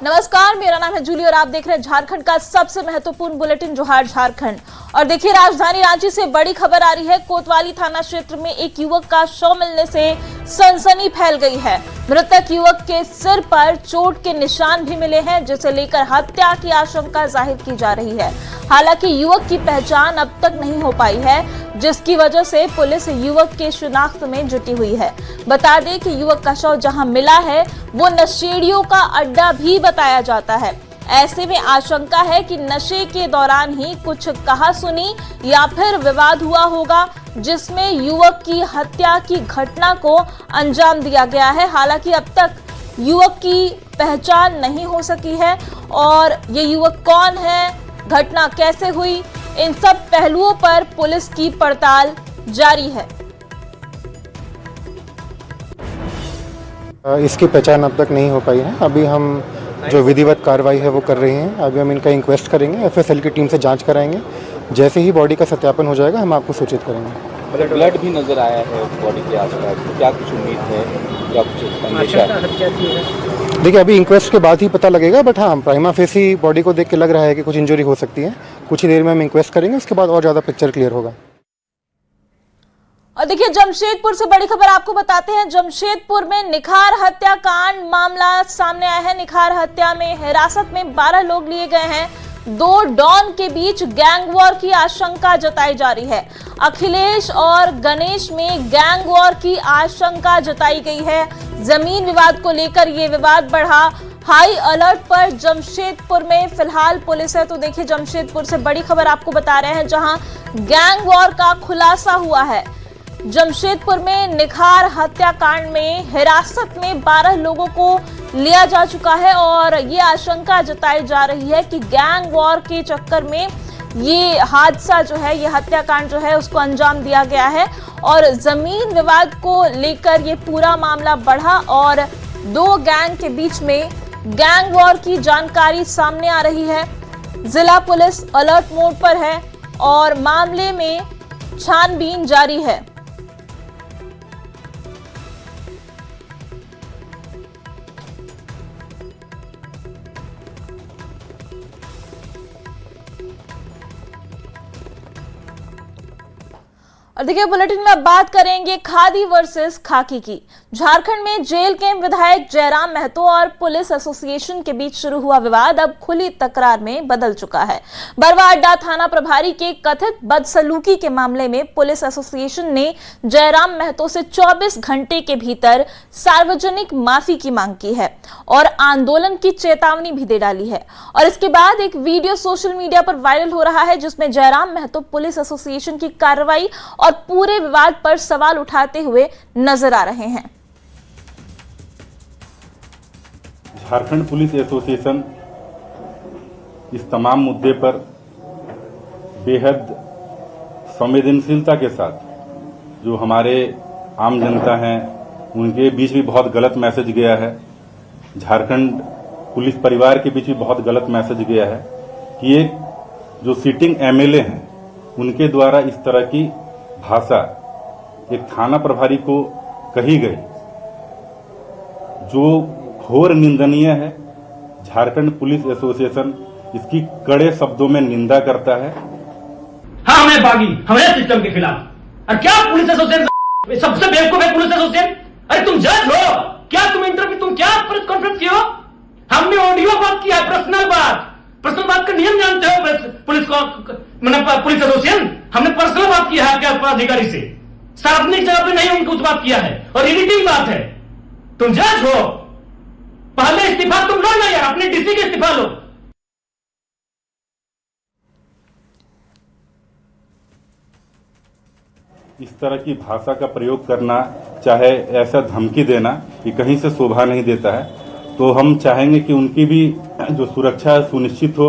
नमस्कार, मेरा नाम है जूली और आप देख रहे हैं झारखंड का सबसे महत्वपूर्ण बुलेटिन जोहार झारखंड। और देखिए, राजधानी रांची से बड़ी खबर आ रही है। कोतवाली थाना क्षेत्र में एक युवक का शव मिलने से सनसनी फैल गई है। मृतक युवक के सिर पर चोट के निशान भी मिले हैं, जिसे लेकर हत्या की आशंका जाहिर की जा रही है। हालांकि युवक की पहचान अब तक नहीं हो पाई है, जिसकी वजह से पुलिस युवक के शिनाख्त में जुटी हुई है। बता दें कि युवक का शव जहां मिला है वो नशेड़ियों का अड्डा भी बताया जाता है। ऐसे में आशंका है कि नशे के दौरान ही कुछ कहा सुनी या फिर विवाद हुआ होगा, जिसमें युवक की हत्या की घटना को अंजाम दिया गया है। हालांकि अब तक युवक की पहचान नहीं हो सकी है और ये युवक कौन है, घटना कैसे हुई, इन सब पहलुओं पर पुलिस की पड़ताल जारी है। इसकी पहचान अब तक नहीं हो पाई है। अभी हम जो विधिवत कार्रवाई है वो कर रहे हैं। अभी हम इनका इंक्वेस्ट करेंगे, एफएसएल की टीम से जांच कराएंगे। जैसे ही बॉडी का सत्यापन हो जाएगा हम आपको सूचित करेंगे। ब्लड भी नजर आया है बॉडी के आसपास, क्या कुछ उम्मीद है, क्या कुछ अंदेशा है? देखिए, अभी इंक्वेस्ट के बाद ही पता लगेगा, बट हाँ, प्राइमा फेसी बॉडी को देख के लग रहा है कि कुछ इंजरी हो सकती है। कुछ ही देर में हम इंक्वेस्ट करेंगे, उसके बाद और ज़्यादा पिक्चर क्लियर होगा। और देखिए, जमशेदपुर से बड़ी खबर आपको बताते हैं। जमशेदपुर में निखार हत्याकांड मामला सामने आया है। निखार हत्या में हिरासत में 12 लोग लिए गए हैं। 2 डॉन के बीच गैंग वॉर की आशंका जताई जा रही है। अखिलेश और गणेश में गैंग वॉर की आशंका जताई गई है। जमीन विवाद को लेकर ये विवाद बढ़ा। हाई अलर्ट पर जमशेदपुर में फिलहाल पुलिस है। तो देखिए, जमशेदपुर से बड़ी खबर आपको बता रहे हैं, जहां गैंग वॉर का खुलासा हुआ है। जमशेदपुर में निखार हत्याकांड में हिरासत में 12 लोगों को लिया जा चुका है और ये आशंका जताई जा रही है कि गैंग वॉर के चक्कर में ये हादसा जो है, ये हत्याकांड जो है, उसको अंजाम दिया गया है। और जमीन विवाद को लेकर ये पूरा मामला बढ़ा और 2 गैंग के बीच में गैंग वॉर की जानकारी सामने आ रही है। जिला पुलिस अलर्ट मोड पर है और मामले में छानबीन जारी है। और देखिए, बुलेटिन में अब बात करेंगे खादी वर्सेस खाकी की। झारखंड में जेल के विधायक जयराम महतो और पुलिस एसोसिएशन के बीच शुरू हुआ विवाद अब खुली तकरार में बदल चुका है। बरवा अड्डा थाना प्रभारी के कथित बदसलूकी के मामले में पुलिस एसोसिएशन ने जयराम महतो से 24 घंटे के भीतर सार्वजनिक माफी की मांग की है और आंदोलन की चेतावनी भी दे डाली है। और इसके बाद एक वीडियो सोशल मीडिया पर वायरल हो रहा है, जिसमें जयराम महतो पुलिस एसोसिएशन की कार्रवाई और पूरे विवाद पर सवाल उठाते हुए नजर आ रहे हैं। झारखंड पुलिस एसोसिएशन इस तमाम मुद्दे पर बेहद संवेदनशीलता के साथ जो हमारे आम जनता हैं उनके बीच भी बहुत गलत मैसेज गया है। झारखंड पुलिस परिवार के बीच भी बहुत गलत मैसेज गया है कि एक जो सिटिंग एमएलए हैं उनके द्वारा इस तरह की भाषा एक थाना प्रभारी को कही गई, जो घोर निंदनीय है। झारखंड पुलिस एसोसिएशन इसकी कड़े शब्दों में निंदा करता है। हाँ, हमें बागी, हमें सिस्टम के खिलाफ। और क्या पुलिस एसोसिएशन सबसे बेवकूफ है पुलिस एसोसिएशन? अरे तुम जज हो क्या? तुम इंटरव्यू, तुम क्या प्रेस कॉन्फ्रेंस की हो? हमने ऑडियो बात किया है, पर्सनल बात का नियम जानते हो? पुलिस को मतलब पुलिस एसोसिएशन हमने पर्सनल बात किया है आपके अधिकारी से, सार्वजनिक जगह पे नहीं उनको बात किया है और एडिटिंग बात है। तुम जज हो, पहले इस्तीफा तुम लो ना यार, अपने डीसी के इस्तीफा लो। इस तरह की भाषा का प्रयोग करना, चाहे ऐसा धमकी देना, कि कहीं से शोभा नहीं देता है। तो हम चाहेंगे कि उनकी भी जो सुरक्षा सुनिश्चित हो।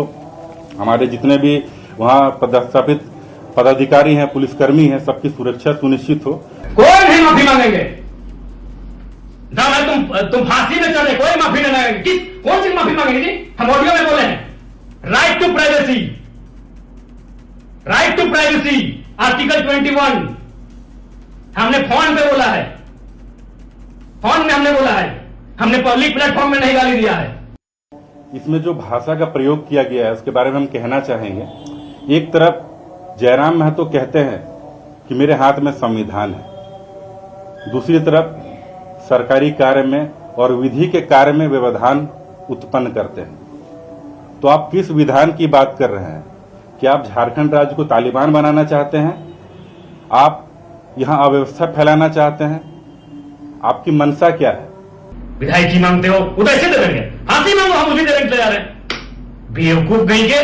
हमारे जितने भी वहाँ पदस्थापित पदाधिकारी हैं, पुलिसकर्मी हैं, सबकी सुरक्षा सुनिश्चित हो। कोई नहीं माफी मांगेंगे। तुम फांसी में चले, कोई माफी नहीं मांगेंगे। कौन सी माफी मांगेंगे जी? हम ऑडियो में बोले हैं, right to privacy, right to privacy, article 21 हमने फोन पे बोला है, फोन में हमने बोला है, हमने पब्लिक प्लेटफॉर्म में नहीं गाली दिया है। इसमें जो भाषा का प्रयोग किया गया है उसके बारे में हम कहना चाहेंगे। एक तरफ जयराम महतो कहते हैं कि मेरे हाथ में संविधान है, दूसरी तरफ सरकारी कार्य में और विधि के कार्य में व्यवधान उत्पन्न करते हैं। तो आप किस विधान की बात कर रहे हैं? क्या आप झारखंड राज्य को तालिबान बनाना चाहते हैं? आप यहां अव्यवस्था फैलाना चाहते हैं? आपकी मंशा क्या है? विधायक की मांगते हो उधर से दे देंगे, हाथी मांगो हम उसी देने तैयार हैं। बेवकूफ कहीं के,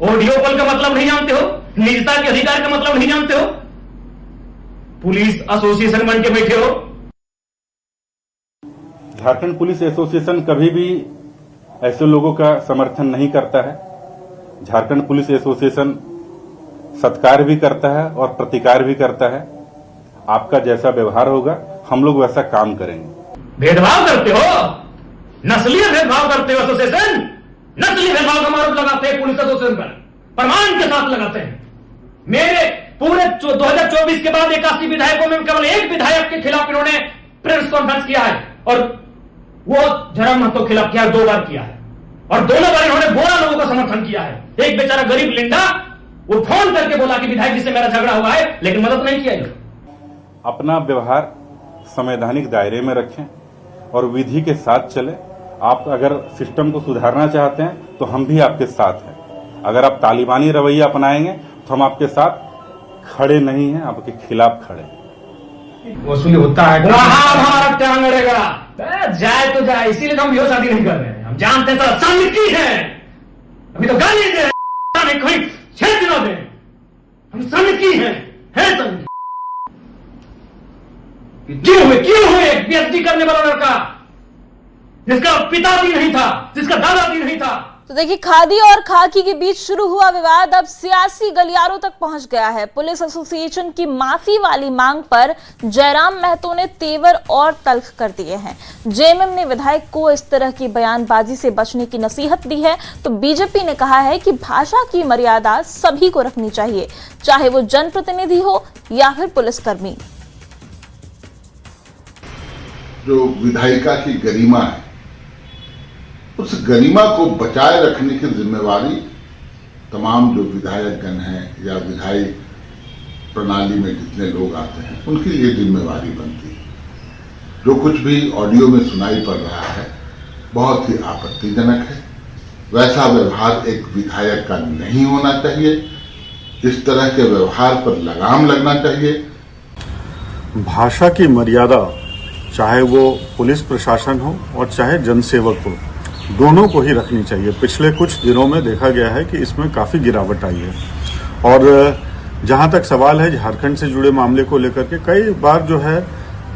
ऑडियो कॉल का मतलब नहीं जानते हो, निजता के अधिकार का मतलब नहीं जानते हो, पुलिस एसोसिएशन बन के बैठे हो। झारखंड पुलिस एसोसिएशन कभी भी ऐसे लोगों का समर्थन नहीं करता है। झारखंड पुलिस एसोसिएशन सत्कार भी करता है और प्रतिकार भी करता है। आपका जैसा व्यवहार होगा हम लोग वैसा काम करेंगे। भेदभाव करते हो, नस्लीय भेदभाव करते हो, एसोसिएशन नस्लीय भेदभाव का आरोप लगाते हैं पुलिस एसोसिएशन पर, प्रमाण के साथ लगाते हैं। मेरे पूरे 2024 के बाद 81 विधायकों में केवल एक विधायक के खिलाफ इन्होंने प्रेस कॉन्फ्रेंस किया है और वो जयराम महतो के खिलाफ किया, 2 बार किया है और दोनों बार इन्होंने 12 लोगों का समर्थन किया है। एक बेचारा गरीब लिंडा वो फोन करके बोला कि विधायक जी से मेरा झगड़ा हुआ है, लेकिन मदद नहीं किया। अपना व्यवहार संवैधानिक दायरे में रखें और विधि के साथ चले। आप अगर सिस्टम को सुधारना चाहते हैं तो हम भी आपके साथ हैं। अगर आप तालिबानी रवैया अपनाएंगे तो हम आपके साथ खड़े नहीं हैं, आपके खिलाफ खड़े हैं। वसूली होता है, महाभारत क्या लड़ेगा, जाए तो जाए, इसीलिए हम यो शादी नहीं कर रहे हैं। हम जानते हैं तो संगति है, अभी तो गाली दे रहे हैं, कोई छेद न दे, हम संगति हैं संगति। क्यों हुए पीएचडी करने वाला लड़का जिसका पिता भी नहीं था, जिसका दादा भी नहीं था। तो देखिए, खादी और खाकी के बीच शुरू हुआ विवाद अब सियासी गलियारों तक पहुंच गया है। पुलिस एसोसिएशन की माफी वाली मांग पर जयराम महतो ने तेवर और तल्ख कर दिए हैं। जेएमएम ने विधायक को इस तरह की बयानबाजी से बचने की नसीहत दी है, तो बीजेपी ने कहा है कि भाषा की मर्यादा सभी को रखनी चाहिए, चाहे वो जनप्रतिनिधि हो या फिर पुलिसकर्मी। जो विधायिका की गरिमा है, उस गरिमा को बचाए रखने की जिम्मेवारी तमाम जो विधायकगण हैं या विधायक प्रणाली में जितने लोग आते हैं उनकी ये जिम्मेवारी बनती है। जो कुछ भी ऑडियो में सुनाई पड़ रहा है बहुत ही आपत्तिजनक है। वैसा व्यवहार एक विधायक का नहीं होना चाहिए। इस तरह के व्यवहार पर लगाम लगना चाहिए। भाषा की मर्यादा चाहे वो पुलिस प्रशासन हो और चाहे जनसेवक हो, दोनों को ही रखनी चाहिए। पिछले कुछ दिनों में देखा गया है कि इसमें काफ़ी गिरावट आई है और जहां तक सवाल है झारखंड से जुड़े मामले को लेकर के, कई बार जो है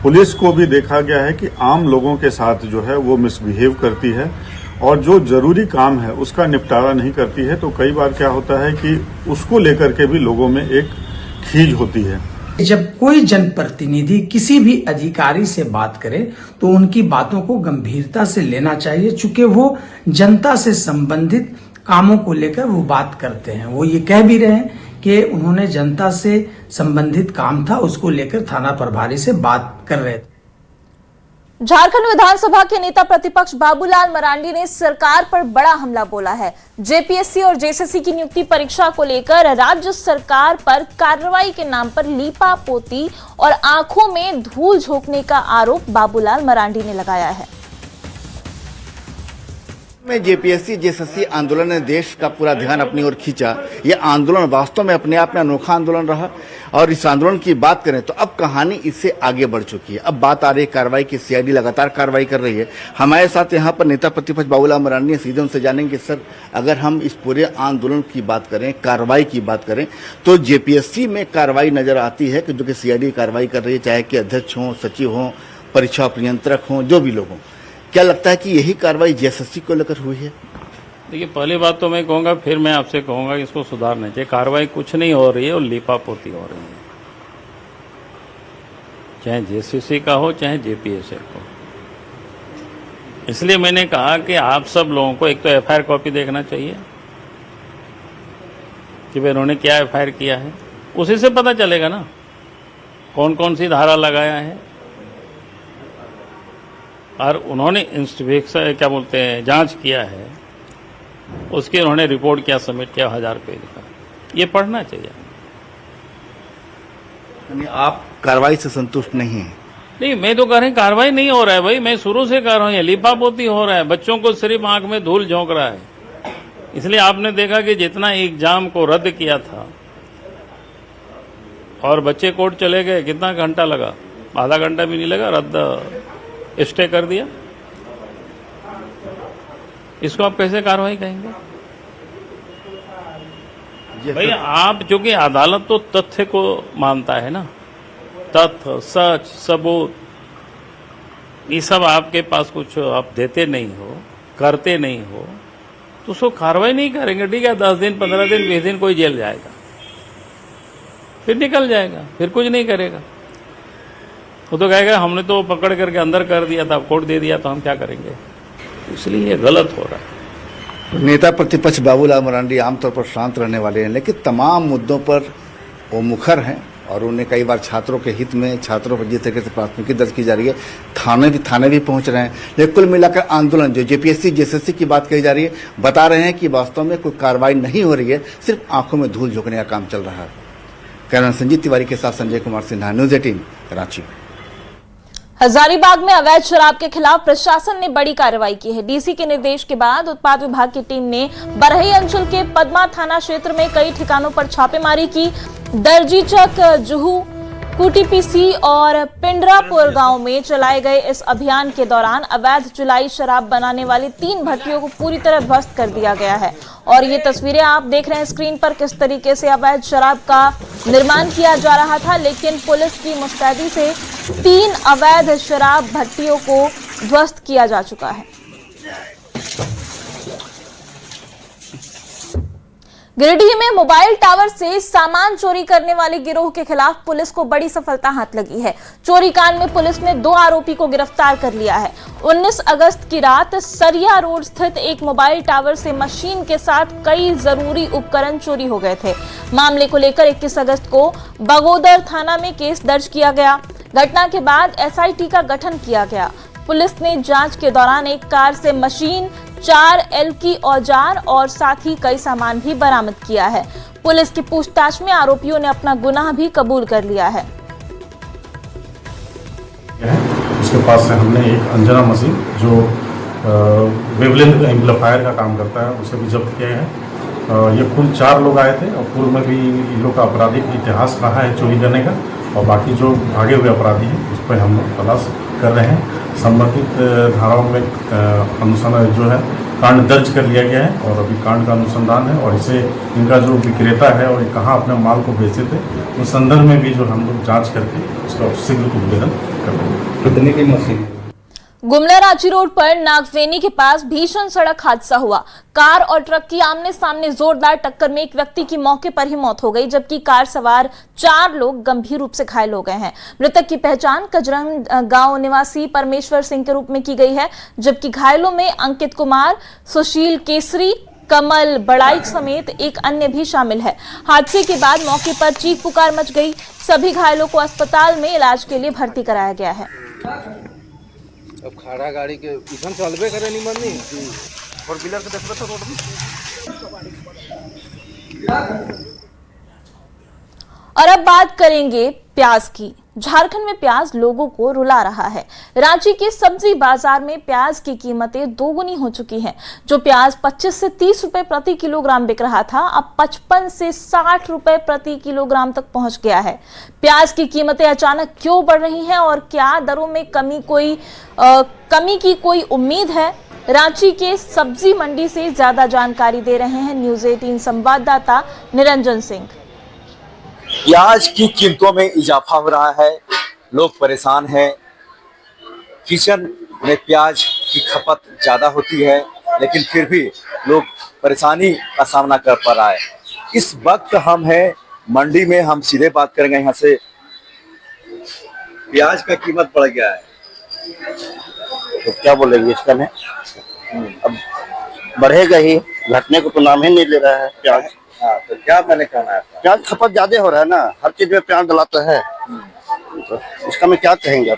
पुलिस को भी देखा गया है कि आम लोगों के साथ जो है वो मिसबिहेव करती है और जो जरूरी काम है उसका निपटारा नहीं करती है। तो कई बार क्या होता है कि उसको लेकर के भी लोगों में एक खीज होती है। जब कोई जनप्रतिनिधि किसी भी अधिकारी से बात करे तो उनकी बातों को गंभीरता से लेना चाहिए, चूंकि वो जनता से संबंधित कामों को लेकर वो बात करते हैं। वो ये कह भी रहे हैं कि उन्होंने जनता से संबंधित काम था उसको लेकर थाना प्रभारी से बात कर रहे थे। झारखंड विधानसभा के नेता प्रतिपक्ष बाबूलाल मरांडी ने सरकार पर बड़ा हमला बोला है। जेपीएससी और जेएसएससी की नियुक्ति परीक्षा को लेकर राज्य सरकार पर कार्रवाई के नाम पर लीपापोती और आंखों में धूल झोंकने का आरोप बाबूलाल मरांडी ने लगाया है। में जेपीएससी जेएसएससी आंदोलन ने देश का पूरा ध्यान अपनी ओर खींचा। यह आंदोलन वास्तव में अपने आप में अनोखा आंदोलन रहा और इस आंदोलन की बात करें तो अब कहानी इससे आगे बढ़ चुकी है। अब बात आ रही है कार्रवाई की। सीआईडी लगातार कार्रवाई कर रही है। हमारे साथ यहाँ पर नेता प्रतिपक्ष बाबूलाल मरांडी, सीधे उनसे जानेंगे सर, अगर हम इस पूरे आंदोलन की बात करें, कार्रवाई की बात करें, तो जेपीएससी में कार्रवाई नजर आती है कि जो कि सीआईडी कार्रवाई कर रही है, चाहे कि अध्यक्ष हों, सचिव हों, परीक्षा प्रनियंत्रक हों, जो भी लोग हों। क्या लगता है कि यही कार्रवाई जेएसएससी को लेकर हुई है? देखिए, पहली बात तो मैं कहूँगा, फिर मैं आपसे कहूँगा कि इसको सुधारना चाहिए। कार्रवाई कुछ नहीं हो रही है और लीपापोती हो रही है, चाहे जेएसएससी का हो चाहे जेपीएससी का हो। इसलिए मैंने कहा कि आप सब लोगों को एक तो एफआईआर कॉपी देखना चाहिए कि भाई उन्होंने क्या एफआईआर किया है, उसी से पता चलेगा ना कौन कौन सी धारा लगाया है। और उन्होंने इंस्पेक्शन क्या बोलते हैं, जांच किया है उसकी उन्होंने रिपोर्ट क्या सबमिट किया, 1000 पेज का। ये पढ़ना चाहिए। यानी आप कार्रवाई से संतुष्ट नहीं हैं? नहीं, मैं तो कह रही कार्रवाई नहीं हो रहा है भाई, मैं शुरू से कह रहा हूँ, ये लिपापोती हो रहा है, बच्चों को सिर्फ आंख में धूल झोंक रहा है। इसलिए आपने देखा कि जितना एग्जाम को रद्द किया था और बच्चे कोर्ट चले गए, कितना घंटा लगा? आधा घंटा भी नहीं लगा, रद्द स्टे कर दिया। इसको आप कैसे कार्रवाई कहेंगे भाई? आप चूंकि अदालत तो तथ्य को मानता है ना, तथ्य, सच, सबूत, ये सब आपके पास कुछ आप देते नहीं हो, करते नहीं हो, तो उसको कार्रवाई नहीं करेंगे। ठीक है, 10 दिन, 15 दिन, 20 दिन कोई जेल जाएगा, फिर निकल जाएगा, फिर कुछ नहीं करेगा। वो तो कहेगा हमने तो पकड़ करके अंदर कर दिया था, कोर्ट दे दिया, तो हम क्या करेंगे? इसलिए ये गलत हो रहा है। नेता प्रतिपक्ष बाबूलाल मरांडी आमतौर पर शांत रहने वाले हैं, लेकिन तमाम मुद्दों पर वो मुखर हैं और उन्हें कई बार छात्रों के हित में, छात्रों पर जिस तरीके से प्राथमिकी दर्ज की जा रही है, थाने भी पहुंच रहे हैं। लेकिन कुल मिलाकर आंदोलन जो जेपीएससी जेएसएससी की बात कही जा रही है, बता रहे हैं कि वास्तव में कोई कार्रवाई नहीं हो रही है, सिर्फ आंखों में धूल झोंकने का काम चल रहा है। कैमरामैन संजीत तिवारी के साथ संजय कुमार सिन्हा, न्यूज 18 कराची। हजारीबाग में अवैध शराब के खिलाफ प्रशासन ने बड़ी कार्रवाई की है। डीसी के निर्देश के बाद उत्पाद विभाग की टीम ने बरही अंचल के पद्मा थाना क्षेत्र में कई ठिकानों पर छापेमारी की। दर्जीचक, जुहू, कुटीपीसी और पिंडरापुर गांव में चलाए गए इस अभियान के दौरान अवैध जुलाई शराब बनाने वाली 3 भट्टियों को पूरी तरह ध्वस्त कर दिया गया है। और ये तस्वीरें आप देख रहे हैं स्क्रीन पर, किस तरीके से अवैध शराब का निर्माण किया जा रहा था, लेकिन पुलिस की मुस्तैदी से 3 अवैध शराब भट्टियों को ध्वस्त किया जा चुका है। गिरिडीह में मोबाइल टावर से सामान चोरी करने वाले गिरोह के खिलाफ पुलिस को बड़ी सफलता हाथ लगी है। चोरी कांड में पुलिस ने 2 आरोपी को गिरफ्तार कर लिया है। 19 अगस्त की रात सरिया रोड स्थित एक मोबाइल टावर से मशीन के साथ कई जरूरी उपकरण चोरी हो गए थे। मामले को लेकर 21 अगस्त को बगोदर थाना में केस दर्ज किया गया। घटना के बाद एसआईटी का गठन किया गया। पुलिस ने जांच के दौरान एक कार से मशीन, 4 एलकी औजार और साथ ही कई सामान भी बरामद किया है। पुलिस की पूछताछ में आरोपियों ने अपना गुनाह भी कबूल कर लिया है। उसके पास से हमने एक अंजना मशीन जो वेवलेंथ एम्पलीफायर का काम करता है, उसे भी जब्त किया है। ये कुल 4 लोग आए थे और पूर्व में भी इन लोग का आपराधिक इतिहास रहा है चोरी करने का, और बाकी जो भागे हुए अपराधी हैं उस पर हम लोग तलाश कर रहे हैं। संबंधित धाराओं में अनुसंधान जो है कांड दर्ज कर लिया गया है और अभी कांड का अनुसंधान है, और इसे इनका जो विक्रेता है और कहाँ अपने माल को बेचे थे उस संदर्भ में भी जो हम लोग जांच करके उसका शीघ्र उद्भेदन करेंगे। कितने की मशीन? गुमला रांची रोड पर नागवेनी के पास भीषण सड़क हादसा हुआ। कार और ट्रक की आमने सामने जोरदार टक्कर में एक व्यक्ति की मौके पर ही मौत हो गई, जबकि कार सवार 4 लोग गंभीर रूप से घायल हो गए हैं। मृतक की पहचान कजरंग गांव निवासी परमेश्वर सिंह के रूप में की गई है, जबकि घायलों में अंकित कुमार, सुशील केसरी, कमल बड़ाइक समेत एक अन्य भी शामिल है। हादसे के बाद मौके पर चीख पुकार मच गई। सभी घायलों को अस्पताल में इलाज के लिए भर्ती कराया गया है। अब खड़ा गाड़ी के इसन चलबे करे नहीं मरनी और बिलर के देखबे तो रोड में। और अब बात करेंगे प्याज की। झारखंड में प्याज लोगों को रुला रहा है। रांची के सब्जी बाजार में प्याज की कीमतें दोगुनी हो चुकी हैं। जो प्याज 25 से 30 रुपए प्रति किलोग्राम बिक रहा था, अब 55 से 60 रुपए प्रति किलोग्राम तक पहुंच गया है। प्याज की कीमतें अचानक क्यों बढ़ रही हैं और क्या दरों में कमी की कोई उम्मीद है? रांची के सब्जी मंडी से ज्यादा जानकारी दे रहे हैं न्यूज 18 संवाददाता निरंजन सिंह। प्याज की कीमतों में इजाफा हो रहा है, लोग परेशान हैं। किचन में प्याज की खपत ज़्यादा होती है, लेकिन फिर भी लोग परेशानी का सामना कर पा रहा है। इस वक्त हम हैं मंडी में, हम सीधे बात करेंगे यहाँ से। प्याज का कीमत बढ़ गया है, तो क्या बोलेंगे इसका में? अब बढ़ेगा ही, घटने को तो नाम ही नहीं ले रहा है प्याज। हाँ, तो क्या मैंने कहना है? प्याज खपत ज्यादा हो रहा है ना, हर चीज में प्याज डलाता है, तो इसका में क्या कहेंगे? अब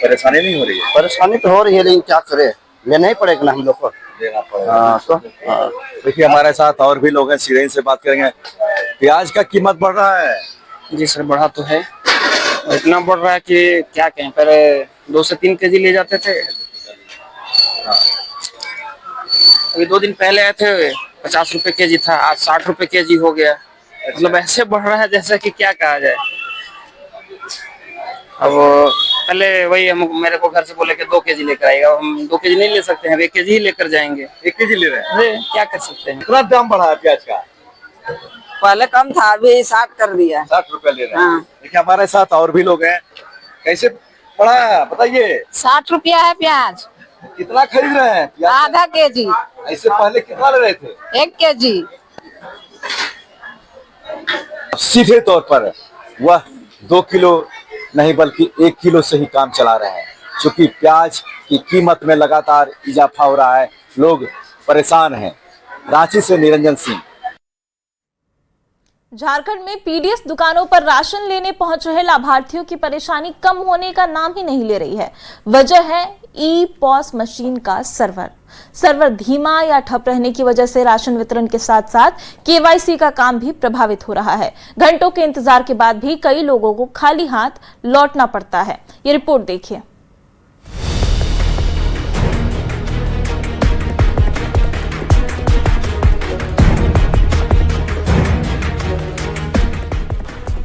परेशानी नहीं हो रही है? परेशानी तो हो रही है, लेकिन क्या करे, लेना ही पड़ेगा ना हम लोग को। देना पड़ेगा। तो देखिए हमारे साथ और भी लोग हैं, सीधे से बात करेंगे। प्याज का कीमत बढ़ रहा है? जी सर, बढ़ा तो है, इतना बढ़ रहा है कि क्या कहें। पहले 2 से 3 केजी ले जाते थे, अभी 2 दिन पहले आए थे 50 रुपए केजी था, आज 60 रुपए केजी हो गया। मतलब ऐसे बढ़ रहा है जैसा कि क्या कहा जाए। अब पहले वही हम मेरे को घर से बोले कि 2 केजी लेकर आएगा, हम 2 केजी नहीं ले सकते हैं, 1 केजी ही लेकर जाएंगे। 1 केजी ले रहे हैं, क्या कर सकते हैं। कितना दाम बढ़ा है प्याज का? पहले कम था, अभी 60 कर दिया। 60 रुपए ले रहे हैं। देखिए हमारे साथ और भी लोग हैं, कैसे बढ़ा बताइए? 60 रुपया है प्याज। कितना खरीद रहे हैं प्याज? आधा केजी। ऐसे पहले कितना ले रहे थे? 1 केजी। सीधे तौर पर वह 2 किलो नहीं बल्कि 1 किलो से ही काम चला रहे हैं, क्योंकि प्याज की कीमत में लगातार इजाफा हो रहा है, लोग परेशान हैं। रांची से निरंजन सिंह। झारखंड में पीडीएस दुकानों पर राशन लेने पहुंच रहे लाभार्थियों की परेशानी कम होने का नाम ही नहीं ले रही है। वजह है ई पॉस मशीन का सर्वर धीमा या ठप रहने की वजह से राशन वितरण के साथ साथ केवाईसी का काम भी प्रभावित हो रहा है। घंटों के इंतजार के बाद भी कई लोगों को खाली हाथ लौटना पड़ता है। ये रिपोर्ट देखिए।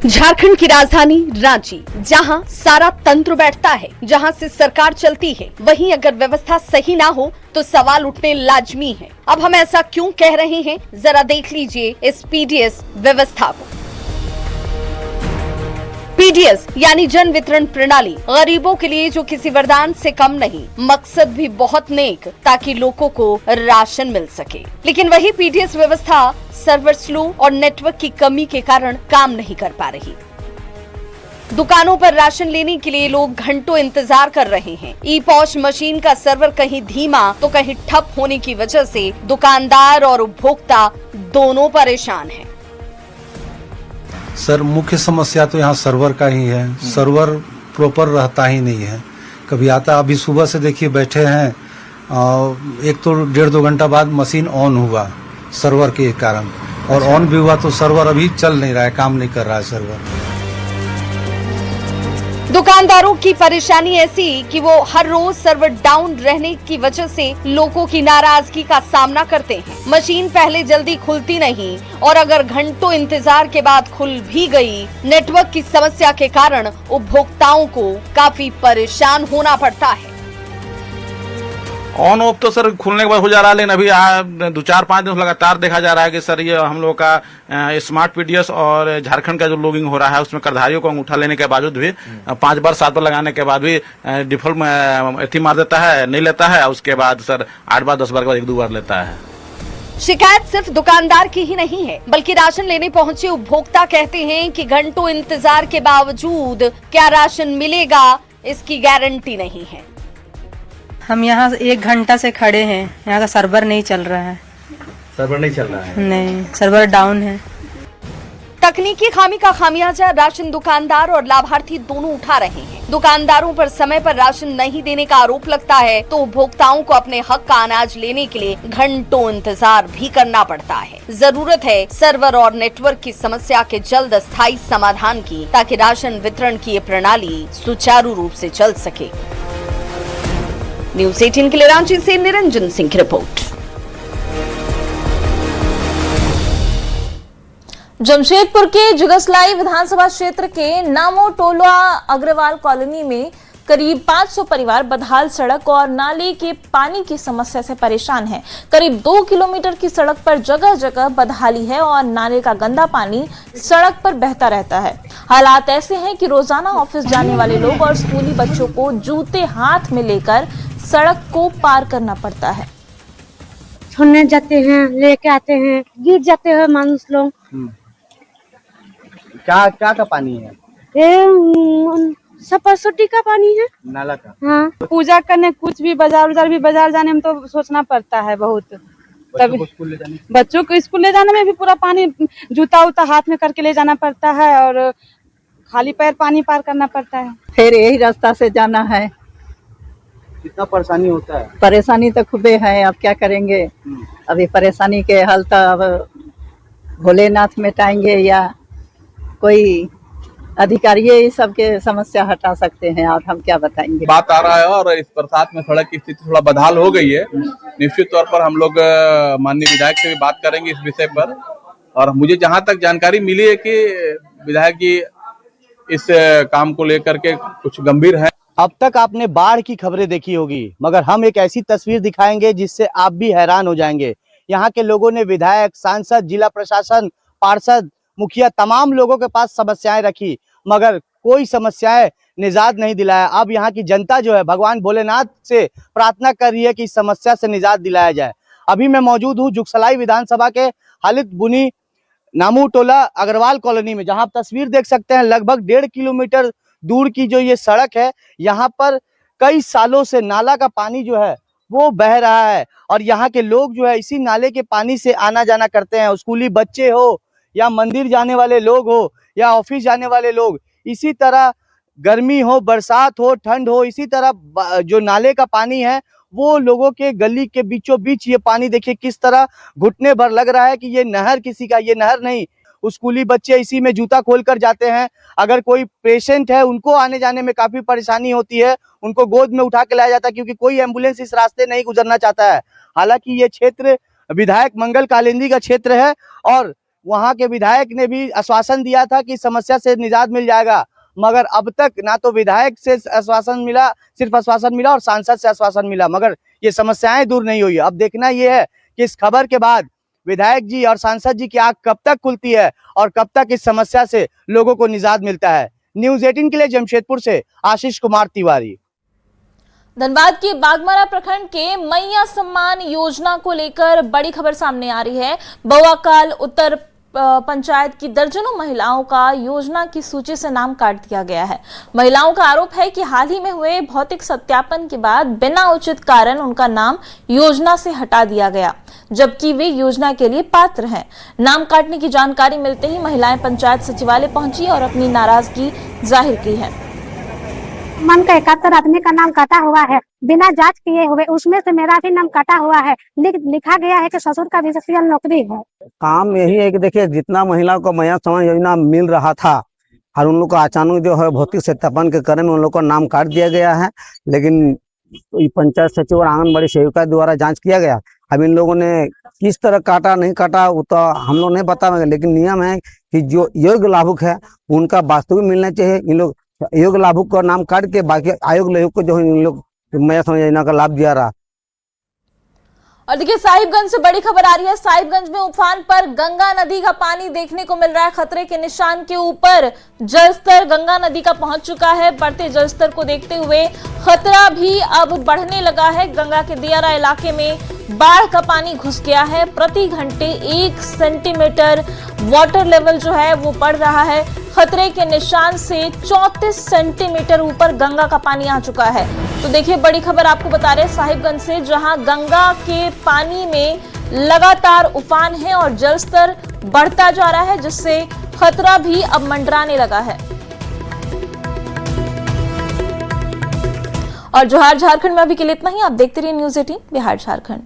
झारखंड की राजधानी रांची, जहां सारा तंत्र बैठता है, जहां से सरकार चलती है, वहीं अगर व्यवस्था सही ना हो तो सवाल उठने लाजमी है। अब हम ऐसा क्यों कह रहे हैं, जरा देख लीजिए इस पीडीएस व्यवस्था को। पीडीएस यानी जन वितरण प्रणाली गरीबों के लिए जो किसी वरदान से कम नहीं, मकसद भी बहुत नेक, ताकि लोगों को राशन मिल सके। लेकिन वही पीडीएस व्यवस्था सर्वर स्लो और नेटवर्क की कमी के कारण काम नहीं कर पा रही। दुकानों पर राशन लेने के लिए लोग घंटों इंतजार कर रहे हैं। ई पॉस मशीन का सर्वर कहीं धीमा तो कहीं ठप होने की वजह से दुकानदार और उपभोक्ता दोनों परेशान हैं। सर, मुख्य समस्या तो यहाँ सर्वर का ही है। सर्वर प्रॉपर रहता ही नहीं है, कभी आता। अभी सुबह से देखिए बैठे हैं, एक तो 1.5-2 घंटा बाद मशीन ऑन हुआ सर्वर के कारण, और ऑन भी हुआ तो सर्वर अभी चल नहीं रहा है, काम नहीं कर रहा है सर्वर। दुकानदारों की परेशानी ऐसी कि वो हर रोज सर्वर डाउन रहने की वजह से लोगों की नाराजगी का सामना करते हैं। मशीन पहले जल्दी खुलती नहीं, और अगर घंटों इंतजार के बाद खुल भी गई, नेटवर्क की समस्या के कारण उपभोक्ताओं को काफी परेशान होना पड़ता है। ऑन ऑफ तो सर खुलने के बाद हो जा रहा है, लेकिन अभी 2-4-5 दिन लगातार देखा जा रहा है कि सर ये हम लोग का स्मार्ट पीडीएस और झारखंड का जो लॉगिंग हो रहा है उसमें करधारियों को अंगूठा लेने के बावजूद भी 5 बार 7 बार लगाने के बाद भी डिफॉल्ट में एथी मार देता है, नहीं लेता है। उसके बाद सर 8 बार 10 बार के बाद 1-2 बार लेता है। शिकायत सिर्फ दुकानदार की ही नहीं है, बल्कि राशन लेने पहुंचे उपभोक्ता कहते हैं कि घंटों इंतजार के बावजूद क्या राशन मिलेगा इसकी गारंटी नहीं है। हम यहाँ 1 घंटा से खड़े हैं, यहाँ का सर्वर नहीं चल रहा है। सर्वर नहीं चल रहा है? नहीं, सर्वर डाउन है। तकनीकी खामी का खामियाजा राशन दुकानदार और लाभार्थी दोनों उठा रहे हैं। दुकानदारों पर समय पर राशन नहीं देने का आरोप लगता है तो उपभोक्ताओं को अपने हक का अनाज लेने के लिए घंटों इंतजार भी करना पड़ता है। जरूरत है सर्वर और नेटवर्क की समस्या के जल्द स्थायी समाधान की, ताकि राशन वितरण की ये प्रणाली सुचारू रूप से चल सके। न्यूज़ 18 के लिए रांची से निरंजन सिंह की रिपोर्ट। जमशेदपुर के जुगसलाई विधानसभा क्षेत्र के नामो टोला अग्रवाल कॉलोनी में करीब 500 परिवार बदहाल सड़क और नाले के पानी की समस्या से परेशान हैं। करीब 2 किलोमीटर की सड़क पर जगह जगह बदहाली है और नाले का गंदा पानी सड़क पर बहता रहता है। हालात ऐसे हैं कि रोजाना ऑफिस जाने वाले लोग और स्कूली बच्चों को जूते हाथ में लेकर सड़क को पार करना पड़ता है। छोड़ने जाते हैं, लेके आते हैं, गिर जाते हैं मानुस लोग। क्या क्या का पानी है? सरस्वती का पानी है, नाला का। हाँ, पूजा करने कुछ भी बाजार जाने में तो सोचना पड़ता है बहुत। तभी बच्चों को स्कूल ले जाने में भी पूरा पानी, जूता उता हाथ में करके ले जाना पड़ता है और खाली पैर पानी पार करना पड़ता है। फिर यही रास्ता से जाना है। कितना परेशानी होता है? परेशानी तो खूबे है, अब क्या करेंगे। अभी परेशानी के हल तो अब भोलेनाथ मिटाएंगे या कोई अधिकारी इस सब के समस्या हटा सकते हैं, और हम क्या बताएंगे। बात आ रहा है और इस बरसात में सड़क की स्थिति थोड़ा बदहाल हो गई है। निश्चित तौर पर हम लोग माननीय विधायक से भी बात करेंगे इस विषय पर। और मुझे जहां तक जानकारी मिली है कि विधायक जी इस काम को लेकर के कुछ गंभीर है। अब तक आपने बाढ़ की खबरें देखी होगी, मगर हम एक ऐसी तस्वीर दिखाएंगे जिससे आप भी हैरान हो जाएंगे। यहाँ के लोगों ने विधायक, सांसद, जिला प्रशासन, पार्षद, मुखिया तमाम लोगों के पास समस्याएं रखी, मगर कोई समस्याएं निजात नहीं दिलाया। अब यहाँ की जनता जो है भगवान भोलेनाथ से प्रार्थना कर रही है कि इस समस्या से निजात दिलाया जाए। अभी मैं मौजूद हूँ जुगसलाई विधानसभा के हालिद बुनी नामू टोला अग्रवाल कॉलोनी में, जहां आप तस्वीर देख सकते हैं। लगभग 1.5 किलोमीटर दूर की जो ये सड़क है, यहाँ पर कई सालों से नाला का पानी जो है वो बह रहा है, और यहाँ के लोग जो है इसी नाले के पानी से आना जाना करते हैं। स्कूली बच्चे हो या मंदिर जाने वाले लोग हो या ऑफिस जाने वाले लोग, इसी तरह गर्मी हो, बरसात हो, ठंड हो, इसी तरह जो नाले का पानी है वो लोगों के गली के बीचों बीच ये पानी देखिए किस तरह घुटने भर लग रहा है कि ये नहर किसी का, ये नहर नहीं। स्कूली बच्चे इसी में जूता खोलकर जाते हैं। अगर कोई पेशेंट है उनको आने जाने में काफी परेशानी होती है, उनको गोद में उठा के लाया जाता है क्योंकि कोई एम्बुलेंस इस रास्ते नहीं गुजरना चाहता है। हालांकि ये क्षेत्र विधायक मंगल कालिंदी का क्षेत्र है और वहां के विधायक ने भी आश्वासन दिया था कि समस्या से निजात मिल जाएगा, मगर अब तक ना तो विधायक से आश्वासन मिला, सिर्फ आश्वासन मिला, और सांसद से आश्वासन मिला, मगर ये समस्याएं दूर नहीं हुई। अब देखना ये है कि इस खबर के बाद विधायक जी और सांसद जी की आंख कब तक खुलती है और कब तक इस समस्या से लोगों को निजात मिलता है। न्यूज़ 18 के लिए जमशेदपुर से आशीष कुमार तिवारी। धनबाद के बागमारा प्रखंड के मैया सम्मान योजना को लेकर बड़ी खबर सामने आ रही है। बउआकाल उत्तर पंचायत की दर्जनों महिलाओं का योजना की सूची से नाम काट दिया गया है। महिलाओं का आरोप है कि हाल ही में हुए भौतिक सत्यापन के बाद बिना उचित कारण उनका नाम योजना से हटा दिया गया, जबकि वे योजना के लिए पात्र हैं। नाम काटने की जानकारी मिलते ही महिलाएं पंचायत सचिवालय पहुंची और अपनी नाराजगी जाहिर की है। मन का 71 आदमी का नाम काटा हुआ है बिना जांच किए हुए, उसमें से मेरा भी नाम काटा हुआ है। लिखा गया है कि ससुर का भी सोशल नौकरी है। काम यही है कि देखिए जितना महिलाओं को मैया सम्मान योजना मिल रहा था और उन लोग को अचानक जो है भौतिक सत्यापन के क्रम में उन लोग को नाम काट दिया गया है, लेकिन पंचायत सचिव और आंगनबाड़ी सेविका द्वारा जांच किया गया। अब इन लोगों ने किस तरह काटा नहीं काटा वो तो हम लोग नहीं बता पाएंगे, लेकिन नियम है कि जो योग्य लाभुक है उनका वास्तविक मिलना चाहिए। इन लोग योग्य लाभुक का नाम काट के बाकी अयोग्य लाभुक को जो इन लोग मैया सम्मान योजना का लाभ दिया रहा। और देखिए साहिबगंज से बड़ी खबर आ रही है। साहिबगंज में उफान पर गंगा नदी का पानी देखने को मिल रहा है। खतरे के निशान के ऊपर जलस्तर गंगा नदी का पहुंच चुका है। बढ़ते जलस्तर को देखते हुए खतरा भी अब बढ़ने लगा है। गंगा के दियारा इलाके में बाढ़ का पानी घुस गया है। प्रति घंटे 1 सेंटीमीटर वाटर लेवल जो है वो बढ़ रहा है। खतरे के निशान से 34 सेंटीमीटर ऊपर गंगा का पानी आ चुका है। तो देखिए बड़ी खबर आपको बता रहे हैं साहिबगंज से, जहां गंगा के पानी में लगातार उफान है और जलस्तर बढ़ता जा रहा है, जिससे खतरा भी अब मंडराने लगा है। और जोहार झारखंड में अभी के लिए इतना ही। आप देखते रहिए न्यूज़ 18 बिहार झारखंड।